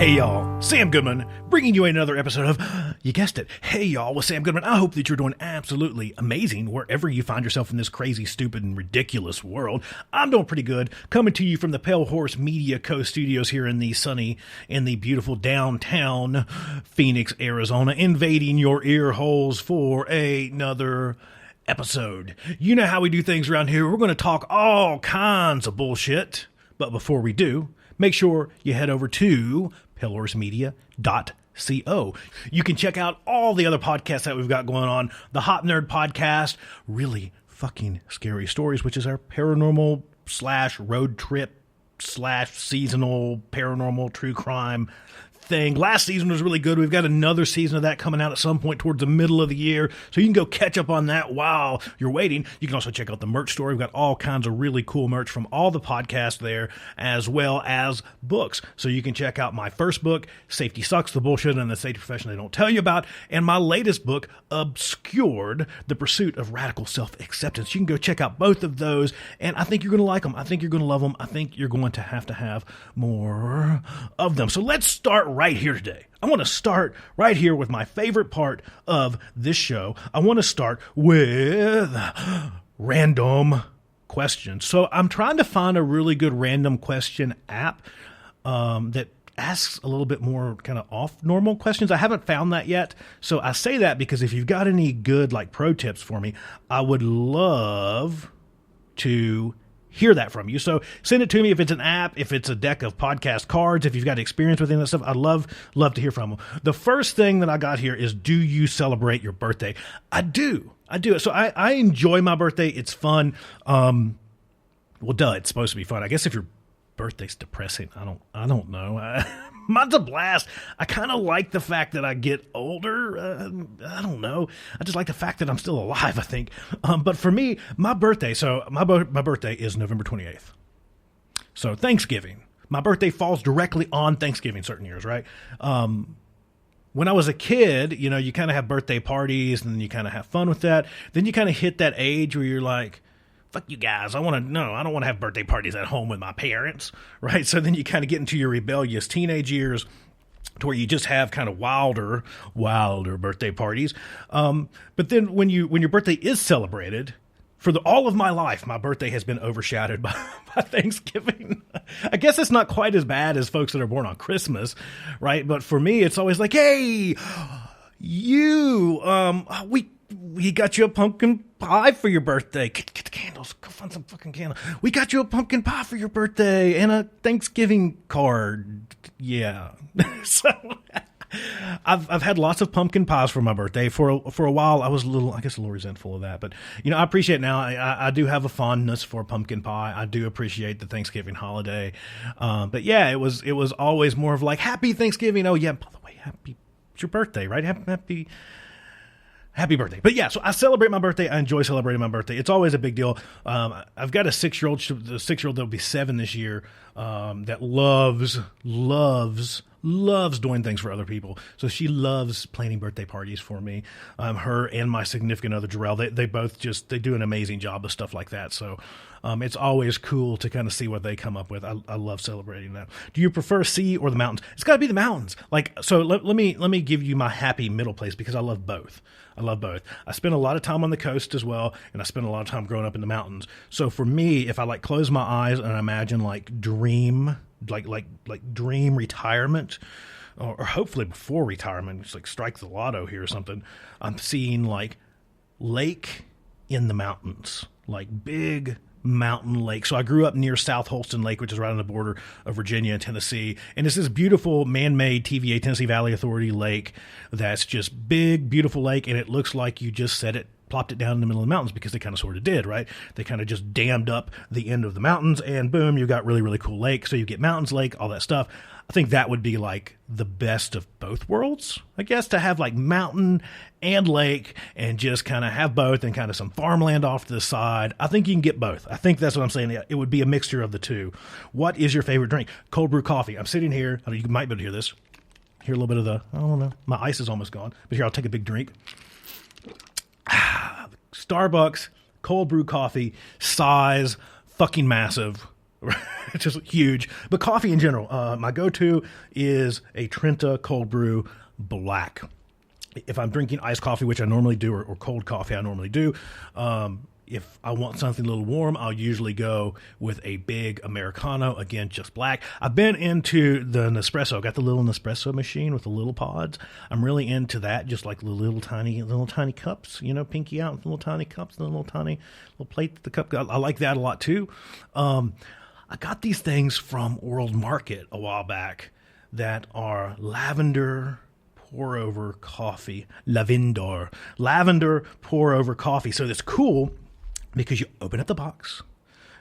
Hey y'all, Sam Goodman, bringing you another episode of, you guessed it, Hey y'all with Sam Goodman. I hope that you're doing absolutely amazing wherever you find yourself in this crazy, stupid, and ridiculous world. I'm doing pretty good, coming to you from the Pale Horse Media Co-Studios here in the sunny, in the beautiful downtown Phoenix, Arizona, invading your ear holes for another episode. You know how we do things around here. We're going to talk all kinds of bullshit, but before we do, make sure you head over to palehorsemedia.co. You can check out all the other podcasts that we've got going on. The Hot Nerd Podcast, Really Fucking Scary Stories, which is our paranormal / road trip / seasonal paranormal true crime thing. Last season was really good. We've got another season of that coming out at some point towards the middle of the year, so you can go catch up on that while you're waiting. You can also check out the merch store. We've got all kinds of really cool merch from all the podcasts there, as well as books. So you can check out my first book, Safety Sucks, the Bullshit and the Safety Profession They Don't Tell You About, and my latest book, Obscured, The Pursuit of Radical Self-Acceptance. You can go check out both of those, and I think you're going to like them. I think you're going to love them. I think you're going to have more of them. So let's start right here today. I want to start right here with my favorite part of this show. I want to start with random questions. So I'm trying to find a really good random question app that asks a little bit more kind of off normal questions. I haven't found that yet. So I say that because if you've got any good like pro tips for me, I would love to hear that from you. So send it to me if it's an app, if it's a deck of podcast cards, if you've got experience with any of that stuff. I'd love to hear from them. The first thing that I got here is, do you celebrate your birthday? I do. So I enjoy my birthday. It's fun. Well, it's supposed to be fun. I guess if your birthday's depressing, I don't know. Mine's a blast. I kind of like the fact that I get older. I don't know. I just like the fact that I'm still alive, I think. But for me, my birthday, my birthday is November 28th. So Thanksgiving. My birthday falls directly on Thanksgiving certain years, right? When I was a kid, you kind of have birthday parties and you kind of have fun with that. Then you kind of hit that age where you're like, fuck you guys, I don't want to have birthday parties at home with my parents, right? So then you kind of get into your rebellious teenage years to where you just have kind of wilder birthday parties. But then when your birthday is celebrated, for all of my life, my birthday has been overshadowed by Thanksgiving. I guess it's not quite as bad as folks that are born on Christmas, right? But for me, it's always like, hey, we got you a pumpkin pie for your birthday. Get the candles. Go find some fucking candles. We got you a pumpkin pie for your birthday and a Thanksgiving card. Yeah. So I've had lots of pumpkin pies for my birthday. For a while, I was a little resentful of that. But, I appreciate it now. I do have a fondness for pumpkin pie. I do appreciate the Thanksgiving holiday. But yeah, it was always more of like, happy Thanksgiving. Oh yeah, by the way, it's your birthday, right? Happy birthday. But yeah, so I celebrate my birthday. I enjoy celebrating my birthday. It's always a big deal. I've got a 6-year-old. The 6-year-old that will be 7 this year that loves doing things for other people. So she loves planning birthday parties for me. Her and my significant other, Jarrell, they both they do an amazing job of stuff like that. So it's always cool to kind of see what they come up with. I love celebrating that. Do you prefer sea or the mountains? It's got to be the mountains. So let me give you my happy middle place because I love both. I spend a lot of time on the coast as well, and I spend a lot of time growing up in the mountains. So for me, if I close my eyes and imagine dream retirement, or hopefully before retirement, just strike the lotto here or something, I'm seeing lake in the mountains, big mountain lake. So I grew up near South Holston Lake, which is right on the border of Virginia and Tennessee. And it's this beautiful man-made TVA, Tennessee Valley Authority lake that's just big, beautiful lake. And it looks like you just plopped it down in the middle of the mountains because they kind of sort of did, right? They kind of just dammed up the end of the mountains and boom, you got really, really cool lake. So you get mountains, lake, all that stuff. I think that would be the best of both worlds, I guess, to have mountain and lake and just kind of have both and kind of some farmland off to the side. I think you can get both. I think that's what I'm saying. It would be a mixture of the two. What is your favorite drink? Cold brew coffee. I'm sitting here. You might be able to hear this. Hear a little bit of I don't know. My ice is almost gone. But here, I'll take a big drink. Starbucks, cold brew coffee, size, fucking massive. It's just huge. But coffee in general, my go-to is a Trenta cold brew black. If I'm drinking iced coffee, which I normally do, or cold coffee, I normally do, if I want something a little warm, I'll usually go with a big Americano, again, just black. I've been into the Nespresso. I got the little Nespresso machine with the little pods. I'm really into that, just like the little tiny cups, pinky out, little tiny cups, the little plate, the cup. I like that a lot too. I got these things from World Market a while back that are lavender pour over coffee. Lavender pour over coffee. So it's cool because you open up the box.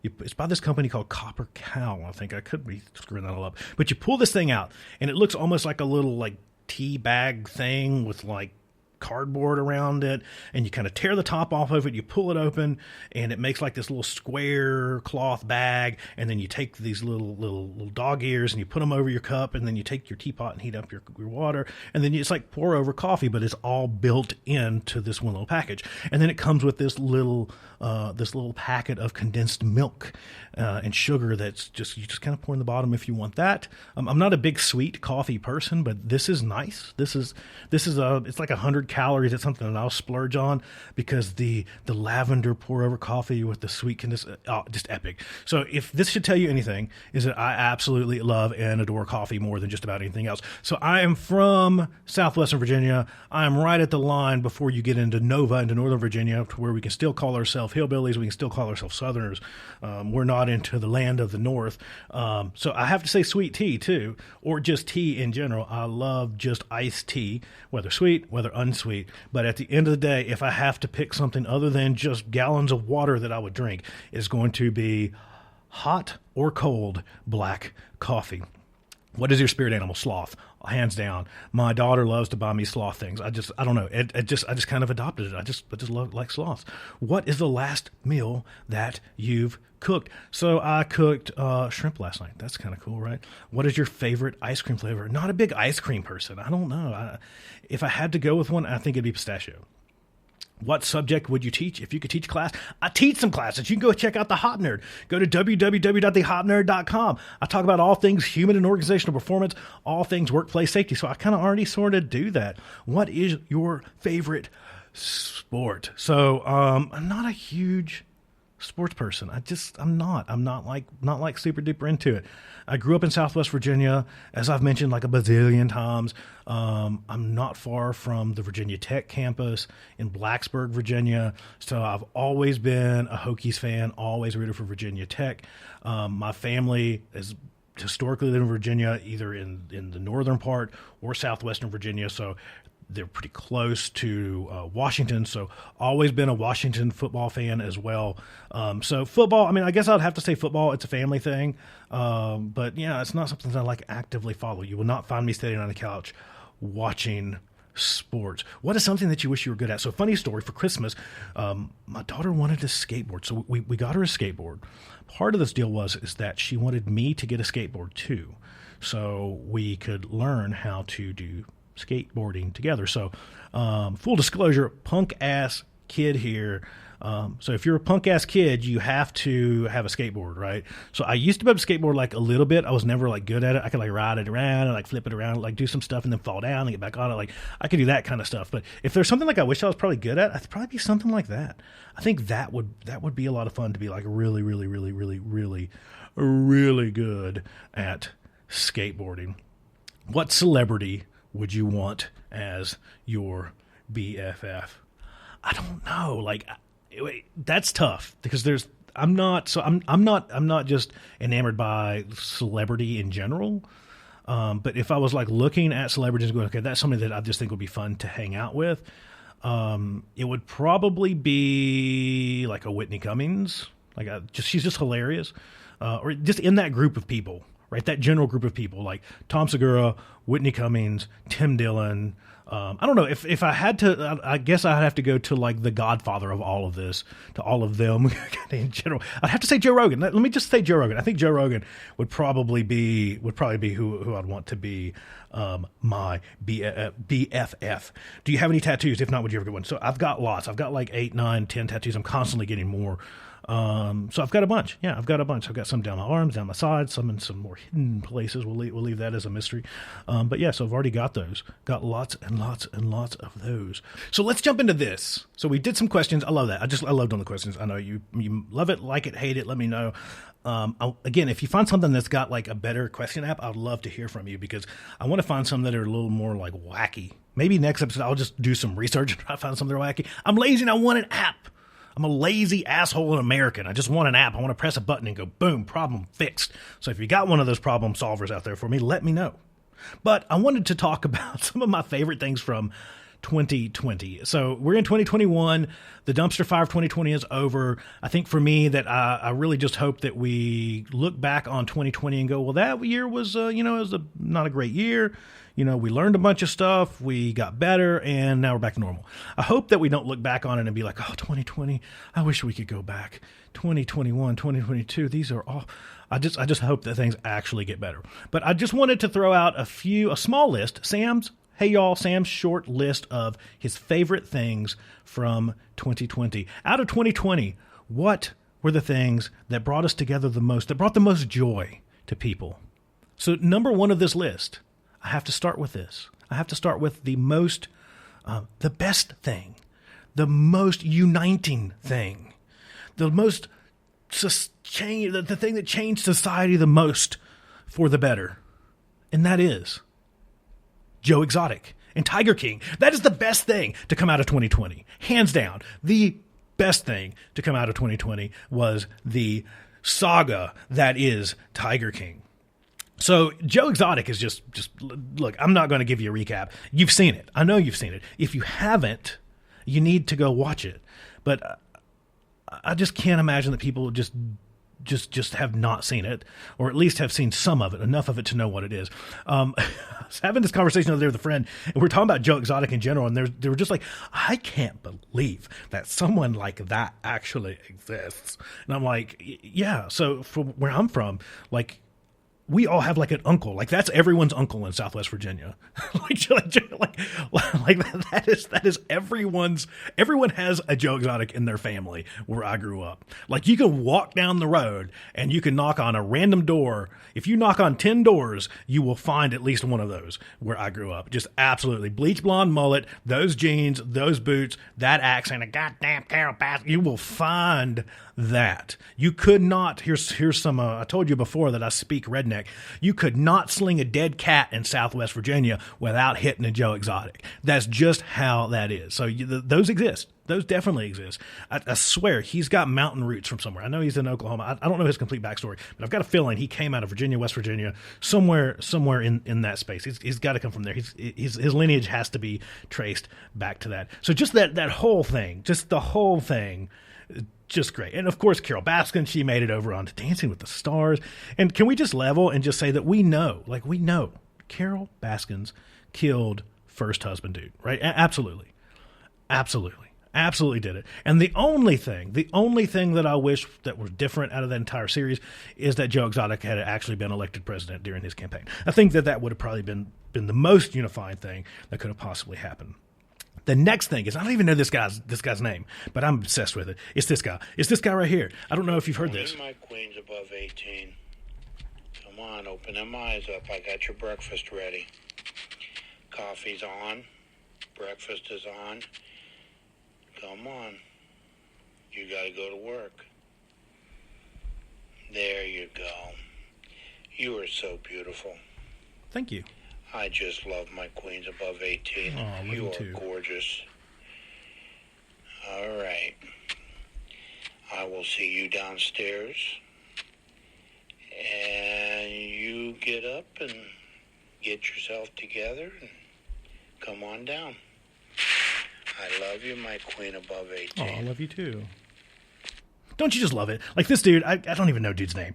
It's by this company called Copper Cow. I think I could be screwing that all up. But you pull this thing out, and it looks almost like a little tea bag thing with cardboard around it, and you kind of tear the top off of it, you pull it open, and it makes like this little square cloth bag, and then you take these little dog ears and you put them over your cup, and then you take your teapot and heat up your water, and then it's like pour over coffee, but it's all built into this one little package. And then it comes with this little packet of condensed milk and sugar that's you just kind of pour in the bottom if you want that. I'm not a big sweet coffee person, but this is nice. This is it's like 100 calories. It's something that I'll splurge on because the lavender pour over coffee with the sweet just epic. So if this should tell you anything, is that I absolutely love and adore coffee more than just about anything else. So I am from Southwestern Virginia. I am right at the line before you get into Nova, into Northern Virginia, to where we can still call ourselves hillbillies. We can still call ourselves Southerners. We're not into the land of the North. So I have to say sweet tea too, or just tea in general. I love just iced tea, whether sweet, whether unsweet. But at the end of the day, if I have to pick something other than just gallons of water that I would drink, it's going to be hot or cold black coffee. What is your spirit animal? Sloth, hands down. My daughter loves to buy me sloth things. I don't know. I just kind of adopted it. I just like sloths. What is the last meal that you've cooked? So I cooked shrimp last night. That's kind of cool, right? What is your favorite ice cream flavor? Not a big ice cream person. I don't know. If I had to go with one, I think it'd be pistachio. What subject would you teach if you could teach a class? I teach some classes. You can go check out The Hop Nerd. Go to www.thehopnerd.com. I talk about all things human and organizational performance, all things workplace safety. So I kind of already sort of do that. What is your favorite sport? So I'm not a huge sports person. I'm not like super duper into it. I grew up in Southwest Virginia, as I've mentioned like a bazillion times. I'm not far from the Virginia Tech campus in Blacksburg, Virginia. So I've always been a Hokies fan, always rooted for Virginia Tech. My family is historically lived in Virginia, either in the northern part or southwestern Virginia. So they're pretty close to Washington, so always been a Washington football fan as well. So football, I guess I'd have to say football. It's a family thing, but yeah, it's not something that I actively follow. You will not find me sitting on the couch watching sports. What is something that you wish you were good at? So funny story, for Christmas, my daughter wanted a skateboard, so we got her a skateboard. Part of this deal is that she wanted me to get a skateboard too, so we could learn how to do skateboarding together. So full disclosure, punk ass kid here. So if you're a punk ass kid, you have to have a skateboard, right? So I used to be able to skateboard a little bit. I was never good at it. I could ride it around and flip it around, do some stuff and then fall down and get back on it. I could do that kind of stuff. But if there's something I wish I was probably good at, I'd probably be something like that. I think that would be a lot of fun, to be really, really, really, really, really, really good at skateboarding. What celebrity would you want as your BFF? I don't know. That's tough because I'm not just enamored by celebrity in general. But if I was looking at celebrities and going, okay, that's somebody that I just think would be fun to hang out with, it would probably be a Whitney Cummings. She's just hilarious. Or just in that group of people. Right, that general group of people like Tom Segura, Whitney Cummings, Tim Dillon. I don't know if I had to. I guess I'd have to go to the Godfather of all of this, to all of them in general. I'd have to say Joe Rogan. Let me just say Joe Rogan. I think Joe Rogan would probably be who I'd want to be my BFF. Do you have any tattoos? If not, would you ever get one? So I've got lots. I've got 8, 9, 10 tattoos. I'm constantly getting more. So I've got a bunch. Yeah, I've got a bunch. I've got some down my arms, down my sides, some in some more hidden places. We'll leave that as a mystery. But yeah, so I've already got those. Got lots and lots and lots of those. So let's jump into this. So we did some questions. I love that. I love doing the questions. I know you love it, like it, hate it. Let me know. Again, if you find something that's got like a better question app, I'd love to hear from you, because I want to find some that are a little more like wacky. Maybe next episode I'll just do some research and try to find something wacky. I'm lazy and I want an app. I'm a lazy asshole American. I just want an app. I want to press a button and go, boom, problem fixed. So if you got one of those problem solvers out there for me, let me know. But I wanted to talk about some of my favorite things from 2020. So we're in 2021. The dumpster fire of 2020 is over. I think for me that I really just hope that we look back on 2020 and go, well, that year was, it was not a great year. We learned a bunch of stuff, we got better, and now we're back to normal. I hope that we don't look back on it and be like, oh, 2020, I wish we could go back. 2021, 2022, these are all... I just hope that things actually get better. But I just wanted to throw out a small list, Sam's short list of his favorite things from 2020. Out of 2020, what were the things that brought us together the most, that brought the most joy to people? So number one of this list, I have to start with this. I have to start with the best thing, the most uniting thing, the most the thing that changed society the most for the better. And that is Joe Exotic and Tiger King. That is the best thing to come out of 2020. Hands down. The best thing to come out of 2020 was the saga that is Tiger King. So Joe Exotic is just look, I'm not going to give you a recap. You've seen it. I know you've seen it. If you haven't, you need to go watch it. But I just can't imagine that people just have not seen it, or at least have seen some of it, enough of it to know what it is. I was having this conversation over there with a friend, and we're talking about Joe Exotic in general, and they were just like, I can't believe that someone like that actually exists. And I'm like, yeah, so from where I'm from, like, we all have like an uncle, like that's everyone's uncle in Southwest Virginia. that is everyone has a Joe Exotic in their family where I grew up. Like you can walk down the road and you can knock on a random door. If you knock on 10 doors, you will find at least one of those where I grew up. Just absolutely bleach blonde mullet, those jeans, those boots, that accent, a goddamn Carol Baskin. You will find that. You could not, here's some, I told you before that I speak redneck. You could not sling a dead cat in Southwest Virginia without hitting a Joe Exotic. That's just how that is. So those exist. Those definitely exist. I swear he's got mountain roots from somewhere. I know he's in Oklahoma. I don't know his complete backstory, but I've got a feeling he came out of Virginia, West Virginia, somewhere in that space. He's got to come from there. His lineage has to be traced back to that. So just that whole thing, just the whole thing, just great. And of course, Carol Baskin, she made it over onto Dancing with the Stars. And can we just level and just say that we know Carol Baskins killed first husband dude, right? Absolutely did it. And the only thing that I wish that was different out of that entire series is that Joe Exotic had actually been elected president during his campaign. I think that would have probably been the most unifying thing that could have possibly happened. The next thing is, I don't even know this guy's name, but I'm obsessed with it. It's this guy. It's this guy right here. I don't know if you've heard this. My queen's above 18. Come on, open them eyes up. I got your breakfast ready. Coffee's on. Breakfast is on. Come on. You gotta go to work. There you go. You are so beautiful. Thank you. I just love my queens above 18. Oh, you are too. gorgeous. All right. I will see you downstairs. And you get up and get yourself together and come on down. I love you, my queen above 18. Oh, I love you too. Don't you just love it? Like this dude, I don't even know dude's name.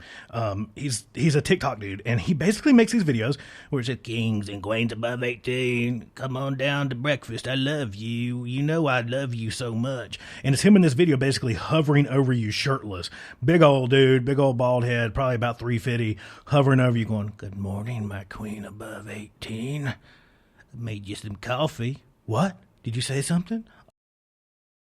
He's a TikTok dude, and he basically makes these videos where it says, Kings and Queens above 18, come on down to breakfast. I love you. You know I love you so much. And it's him in this video basically hovering over you shirtless. Big old dude, big old bald head, probably about 350, hovering over you going, good morning, my queen above 18. I made you some coffee. What? Did you say something?